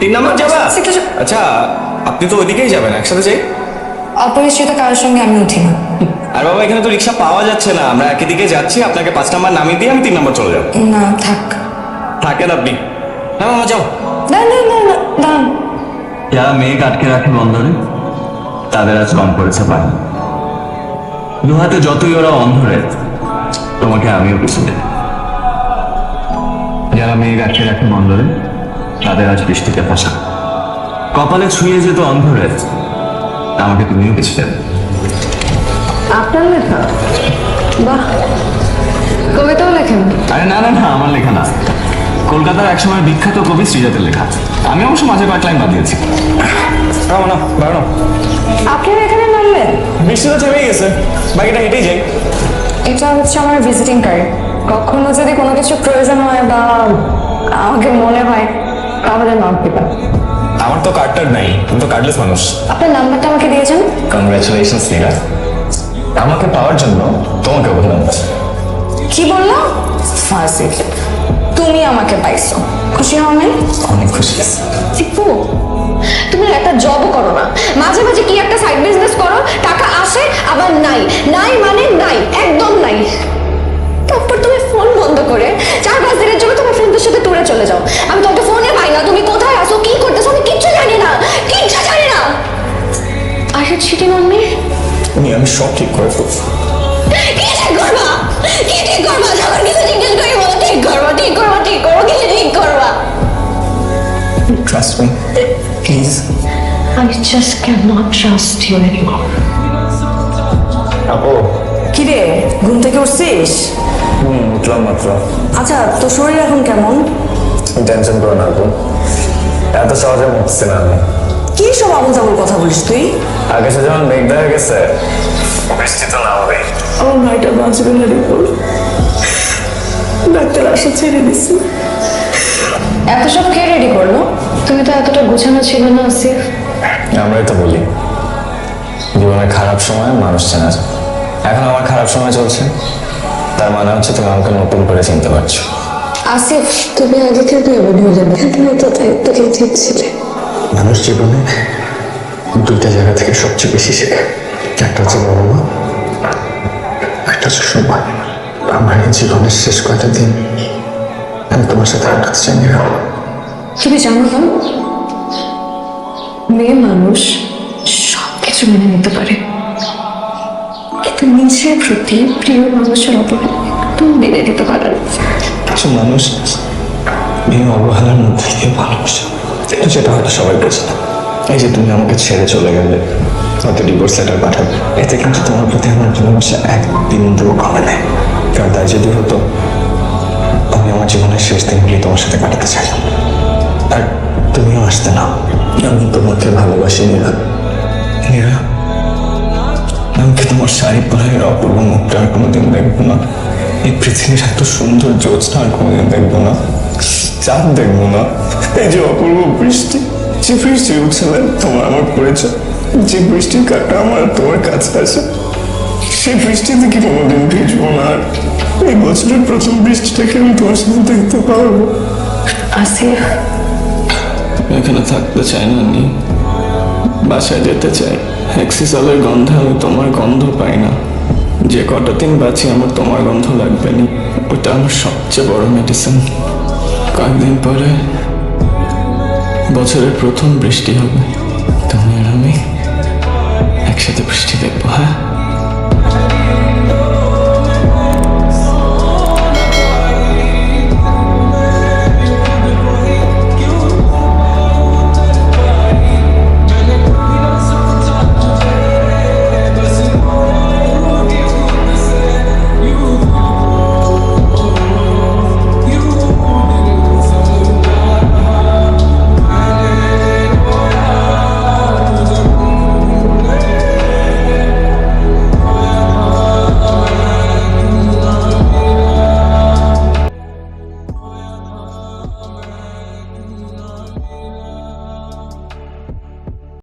3 নম্বর যাবা? আচ্ছা, আপনি তো ওইদিকেই যাবেন, একসাথে যাই। অপরিচিত কারোর সঙ্গে আমি উঠি না। আর বাবা, এখানে তো রিক্সা পাওয়া যাচ্ছে না, আমরা একই দিকে যাচ্ছি, আপনাকে 5 নম্বর নামিয়ে দিয়ে আমি 3 নম্বর চলে যাবো। না থাক। থাকেন আপনি। না মামা, যাও। না না না না দাঁড়ান। যারা মেঘ আটকে রাখে বন্দরে তাদের আজ কম করেছে পানি। দুহাতে যতই ওরা অন্ধরে, তোমাকে আমিও কিছু দেব। যারা মেঘ আটকে রাখে বন্দরে তাদের আজ বৃষ্টিতে ফসা। কপালে ছুঁয়ে যেত অন্ধরে, আমাকে তুমিও কিছু দেবে। আপনার লেখা? বাহ, কবিতাও লেখেন? আরে না না না, আমার লেখা না, কলকাতার একসময় বিখ্যাত কবি শ্রীজাতের লেখা। আমি অবশ্য মাঝে কয়েক লাইন বাদ দিয়েছি। না বাড়ানো। আপনারা এখানে নামলেন? বৃষ্টি তো থেমেই গেছে, বাকিটা হেঁটেই যাই। এটা হচ্ছে আমার ভিজিটিং কার্ড। কখনো যদি কোনো কিছু প্রয়োজন হয় বা আমাকে মনে হয় তাহলে নাম দিবেন। আমার তো কার্ডটার নাই, আমি তো কার্ডলেস মানুষ। আপনার নাম্বারটা আমাকে দিয়েছেন? কংগ্রাচুলেশনস নীরা, আমাকে পাওয়ার জন্য তোমাকে অভিনন্দন। কি বললো? ফার্সি। তুমি আমাকে পাইছো, খুশি হও নাই? অনেক খুশি। চিপু, তুমি একটা জবও করো না, মাঝে মাঝে কি একটা সাইড বিজনেস করো, টাকা আসে আবার নাই, নাই মানে নাই, একদম নাই। তারপর তুমি ফোন বন্ধ করে 4-5 দিনের জন্য তোমার ফ্রেন্ডদের সাথে ট্যুরে চলে যাও। আমি তোমাকে ফোনে পাই না, তুমি কোথায় আসো, কি করতেছো, আমি কিচ্ছু জানি না, কিচ্ছু জানি না। আর চিটিং অন মি? আমি সব ঠিক করে ফেলছি। কি ঠিক করবা? কি ঠিক করবা? যখন কিছু জিজ্ঞেস করি বলো ঠিক করবা, ঠিক করবা, ঠিক করবা, কি ঠিক করবা? Trust me please. I just cannot trust you anymore. আপু। কি রে, ঘুম থেকে উঠছিস? উঠলাম মাত্র। আচ্ছা, তোর শরীর এখন কেমন? টেনশন করো না আপু, এত সহজে মুখছে না আমি। কি সব আবল তাবল কথা বলিস তুই? আকাশে যখন মেঘ দেখা গেছে, বৃষ্টি তো নামবে। আমার ভাইটা বাঁচবে না রে বল। ডাক্তার আশা ছেড়ে দিছি। এত সব কে রেডি করলো? তুমি তো এতটা গোছানো ছিল না আসিফ। আমরাই তো বলি জীবনে খারাপ সময় মানুষ চেনা যায়। এখন আমার খারাপ সময় চলছে, তার মানে হচ্ছে তুমি আমাকে নতুন করে চিনতে পারছো। আসিফ, তুমি আগে থেকে এমন হয়ে যাবে, তুমি তো দায়িত্বকে ঠিক ছিলে। মানুষ জীবনে 2টা জায়গা থেকে সবচেয়ে বেশি শেখে, একটা হচ্ছে বাবা মা, একটা হচ্ছে সময়। আমার এই জীবনের শেষ কয়টা দিন আমি তোমার সাথে কাটাতে চাই না। তুমি জানো না, মেয়ে মানুষ সবকিছু মেনে নিতে পারে, কিন্তু নিজের প্রতি প্রিয় মানুষের অপরাধ তুমি মেনে নিতে পারে না। কিছু মানুষ মেয়ে অবহেলার মধ্যে দিয়ে ভালোবাসে, কিন্তু সেটা হয়তো সবাই বোঝে না। এই যে তুমি আমাকে ছেড়ে চলে গেলে, হয়তো ডিভোর্স লেটার পাঠাবে, এতে কিন্তু তোমার প্রতি আমার ভালোবাসা 1 বিন্দুও কমে নেয়। কারণ তাই যদি হতো, আমি আমার জীবনের শেষ দিনগুলি তোমার সাথে কাটাতে চাইলাম, আর তুমিও আসতে না। আমি তোমাকে ভালোবাসি নীরা। নীরা, আমি কি তোমার শাড়ি পরার অপূর্ব মুখটা আর কোনোদিন দেখবো না? এই পৃথিবীর এত সুন্দর জ্যোৎস্না আর কোনোদিন দেখবো না? চাঁদ দেখবো না? এই যে অপূর্ব বৃষ্টি, যে বৃষ্টি উঠছে তোমার আমার পরিচয়, যে বৃষ্টির কাটা আমার তোমার কাছে আসে, সেই বৃষ্টিতে কি কোনোদিন ভিজবো না? আর এই বছরের প্রথম বৃষ্টিটাকে আমি তোমার সাথে দেখতে পারবো? আসিফ, এখানে থাকতে চাই না নি, বাসায় যেতে চাই। অ্যাক্সিসলের গন্ধে আমি তোমার গন্ধ পাই না। যে কটা দিন বাঁচি আমার তোমার গন্ধ লাগবে না, ওটা আমার সবচেয়ে বড় মেডিসিন। কয়েকদিন পরে বছরের প্রথম বৃষ্টি হবে, তুমি আর আমি একসাথে বৃষ্টি দেখবো। হ্যাঁ।